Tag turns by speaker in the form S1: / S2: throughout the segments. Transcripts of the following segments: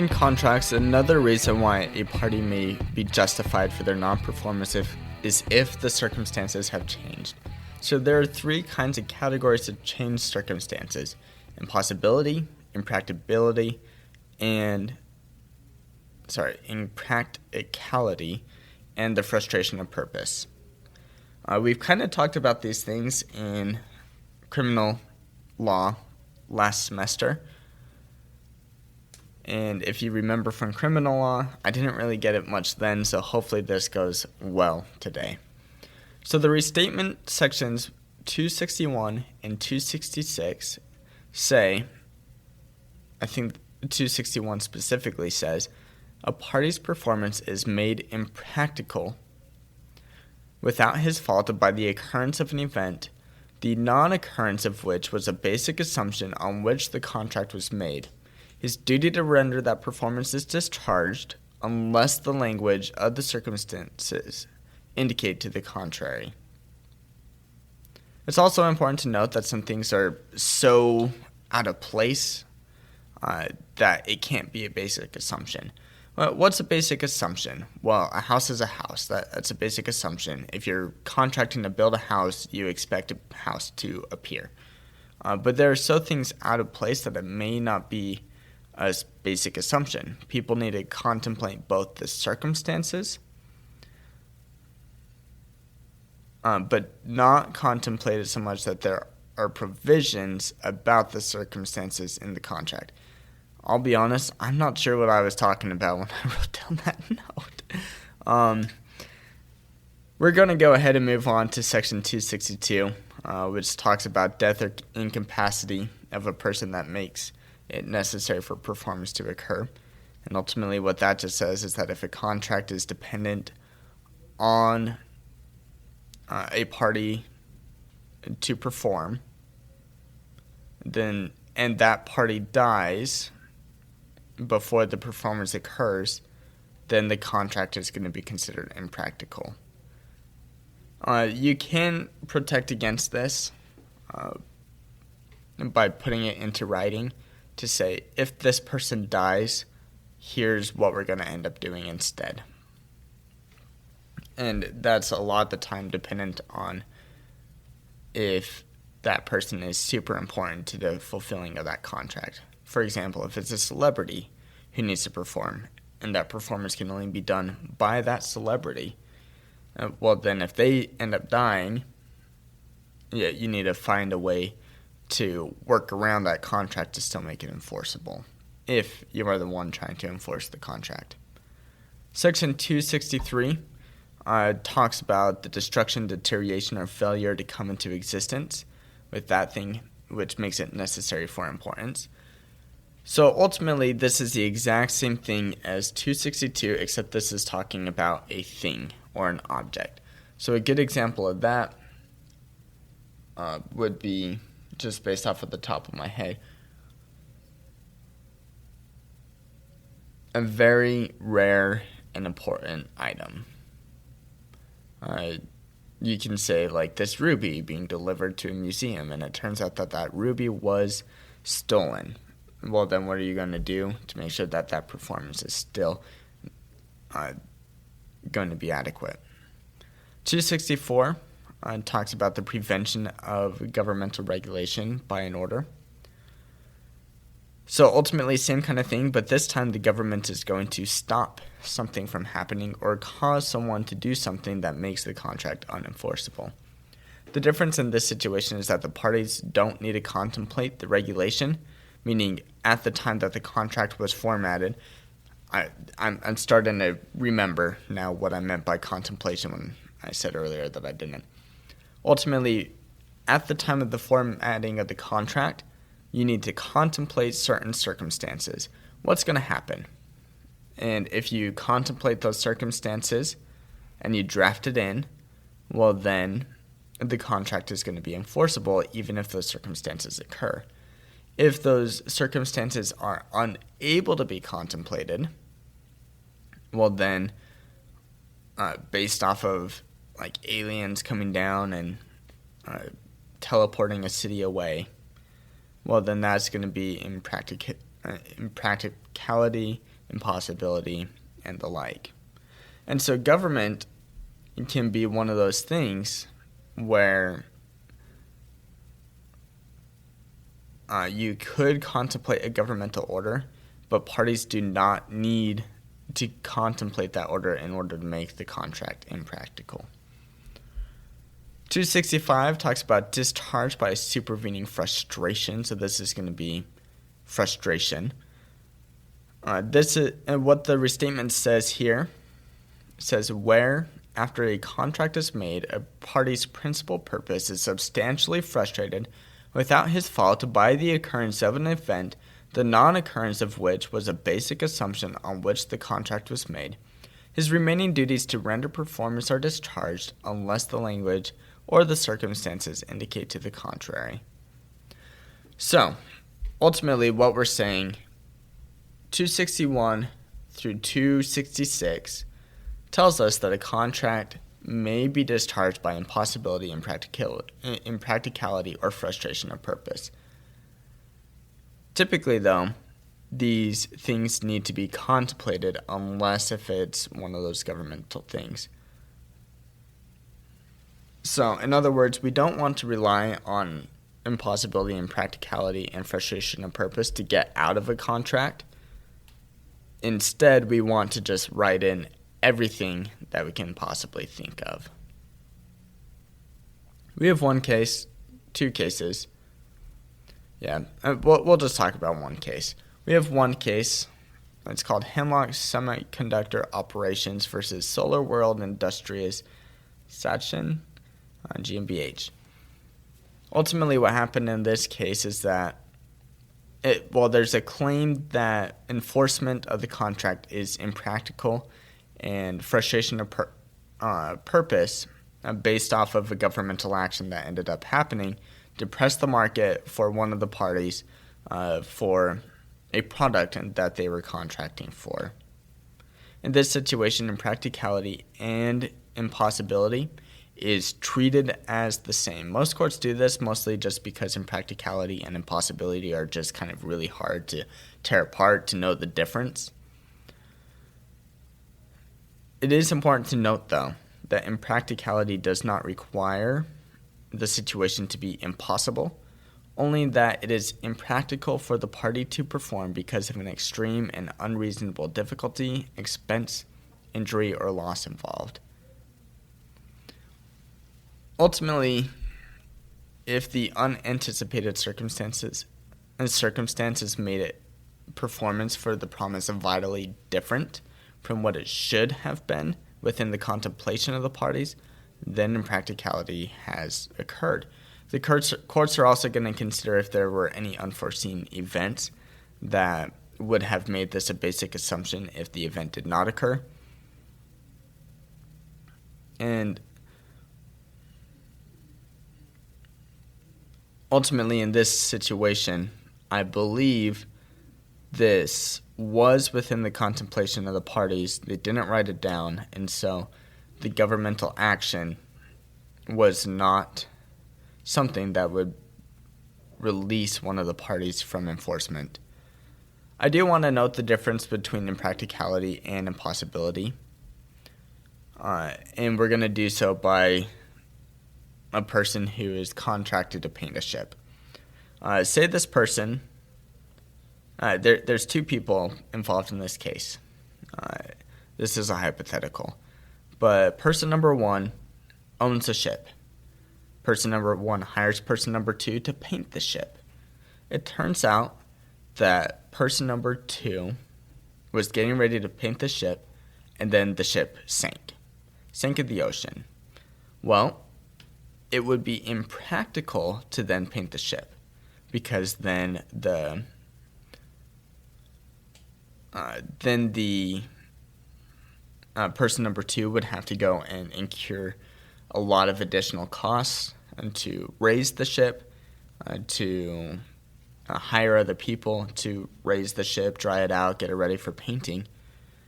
S1: In contracts, another reason why a party may be justified for their non-performance is if the circumstances have changed. So there are three kinds of categories of changed circumstances: impracticality, and the frustration of purpose. We've kind of talked about these things in criminal law last semester. And if you remember from criminal law, I didn't really get it much then, so hopefully this goes well today. So the restatement sections 261 and 266 say, I think 261 specifically says, a party's performance is made impractical without his fault by the occurrence of an event, the non-occurrence of which was a basic assumption on which the contract was made. His duty to render that performance is discharged unless the language of the circumstances indicate to the contrary. It's also important to note that some things are so out of place that it can't be a basic assumption. Well, what's a basic assumption? Well, a house is a house. That's a basic assumption. If you're contracting to build a house, you expect a house to appear. But there are so things out of place that it may not be a basic assumption. People need to contemplate both the circumstances, but not contemplate it so much that there are provisions about the circumstances in the contract. I'll be honest, I'm not sure what I was talking about when I wrote down that note. We're going to go ahead and move on to Section 262, which talks about death or incapacity of a person that makes it necessary for performance to occur. And ultimately what that just says is that if a contract is dependent on a party to perform, and that party dies before the performance occurs, then the contract is going to be considered impractical. You can protect against this by putting it into writing to say, if this person dies, here's what we're going to end up doing instead. And that's a lot of the time dependent on if that person is super important to the fulfilling of that contract. For example, if it's a celebrity who needs to perform, and that performance can only be done by that celebrity, well then if they end up dying, you need to find a way to work around that contract to still make it enforceable, if you are the one trying to enforce the contract. Section 263 talks about the destruction, deterioration, or failure to come into existence with that thing which makes it necessary for importance. So ultimately, this is the exact same thing as 262, except this is talking about a thing or an object. So a good example of that would be, just based off of the top of my head, a very rare and important item. You can say, like, this ruby being delivered to a museum, and it turns out that that ruby was stolen. Well, then what are you going to do to make sure that that performance is still going to be adequate? 264 talks about the prevention of governmental regulation by an order. So ultimately, same kind of thing, but this time the government is going to stop something from happening or cause someone to do something that makes the contract unenforceable. The difference in this situation is that the parties don't need to contemplate the regulation, meaning at the time that the contract was formatted. I'm starting to remember now what I meant by contemplation when I said earlier that I didn't. Ultimately, at the time of the formatting of the contract, you need to contemplate certain circumstances. What's going to happen? And if you contemplate those circumstances and you draft it in, well then the contract is going to be enforceable even if those circumstances occur. If those circumstances are unable to be contemplated, well then, based off of like aliens coming down and teleporting a city away, well then that's going to be impracticality impossibility, and the like. And so government can be one of those things where you could contemplate a governmental order, but parties do not need to contemplate that order in order to make the contract impractical. 265 talks about discharge by a supervening frustration, so this is going to be frustration. This is and what the restatement says here. It says where, after a contract is made, a party's principal purpose is substantially frustrated without his fault by the occurrence of an event, the non-occurrence of which was a basic assumption on which the contract was made. His remaining duties to render performance are discharged unless the language or the circumstances indicate to the contrary. So, ultimately what we're saying, 261 through 266 tells us that a contract may be discharged by impossibility, impracticality, or frustration of purpose. Typically, though, these things need to be contemplated unless if it's one of those governmental things. So, in other words, we don't want to rely on impossibility, impracticality, and frustration of purpose to get out of a contract. Instead, we want to just write in everything that we can possibly think of. We have one case, two cases. We'll just talk about one case. We have one case. It's called Hemlock Semiconductor Operations versus Solar World Industries Sachin GmbH. Ultimately, what happened in this case is that there's a claim that enforcement of the contract is impractical and frustration of purpose based off of a governmental action that ended up happening depressed the market for one of the parties for a product that they were contracting for. In this situation, impracticality and impossibility is treated as the same. Most courts do this mostly just because impracticality and impossibility are just kind of really hard to tear apart to know the difference. It is important to note, though, that impracticality does not require the situation to be impossible, only that it is impractical for the party to perform because of an extreme and unreasonable difficulty, expense, injury, or loss involved. Ultimately, if the unanticipated circumstances made it performance for the promise of vitally different from what it should have been within the contemplation of the parties, then impracticality has occurred. The courts are also going to consider if there were any unforeseen events that would have made this a basic assumption if the event did not occur. And ultimately, in this situation, I believe this was within the contemplation of the parties. They didn't write it down, and so the governmental action was not something that would release one of the parties from enforcement. I do want to note the difference between impracticality and impossibility, and we're going to do so by a person who is contracted to paint a ship. Say this person, there's two people involved in this case. This is a hypothetical. But person number one owns a ship. Person number one hires person number two to paint the ship. It turns out that person number two was getting ready to paint the ship, and then the ship sank in the ocean. Well, it would be impractical to then paint the ship because then the person number two would have to go and incur a lot of additional costs and to raise the ship, to hire other people to raise the ship, dry it out, get it ready for painting.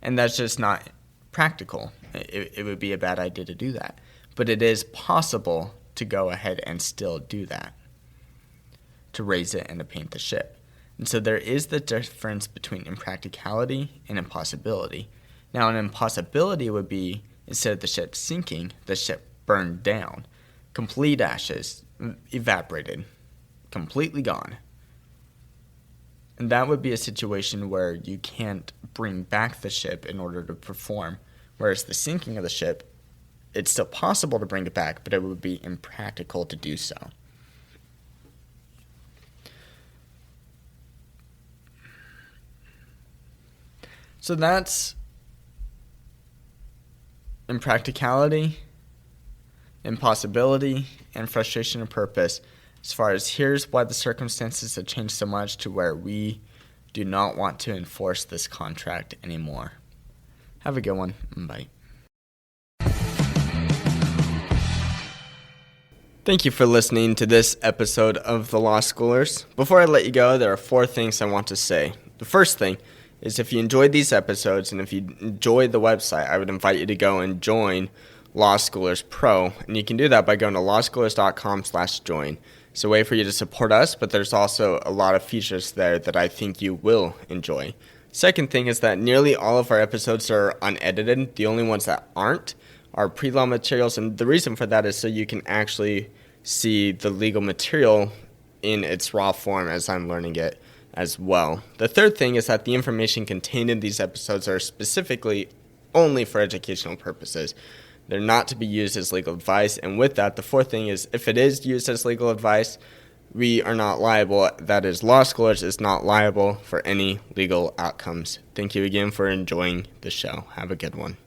S1: And that's just not practical. It would be a bad idea to do that. But it is possible to go ahead and still do that, to raise it and to paint the ship. And so there is the difference between impracticality and impossibility. Now, an impossibility would be, instead of the ship sinking, the ship burned down, complete ashes, evaporated, completely gone. And that would be a situation where you can't bring back the ship in order to perform. Whereas the sinking of the ship, it's still possible to bring it back, but it would be impractical to do so. So that's impracticality, impossibility, and frustration of purpose. As far as here's why the circumstances have changed so much to where we do not want to enforce this contract anymore. Have a good one. Bye. Thank you for listening to this episode of The Law Schoolers. Before I let you go, there are 4 things I want to say. The first thing is if you enjoyed these episodes and if you enjoyed the website, I would invite you to go and join Law Schoolers Pro. And you can do that by going to lawschoolers.com/join. It's a way for you to support us, but there's also a lot of features there that I think you will enjoy. Second thing is that nearly all of our episodes are unedited. The only ones that aren't are pre-law materials, and the reason for that is so you can actually see the legal material in its raw form as I'm learning it as well. The third thing is that the information contained in these episodes are specifically only for educational purposes. They're not to be used as legal advice. And with that, the fourth thing is if it is used as legal advice, we are not liable. That is, Law Schoolers is not liable for any legal outcomes. Thank you again for enjoying the show. Have a good one.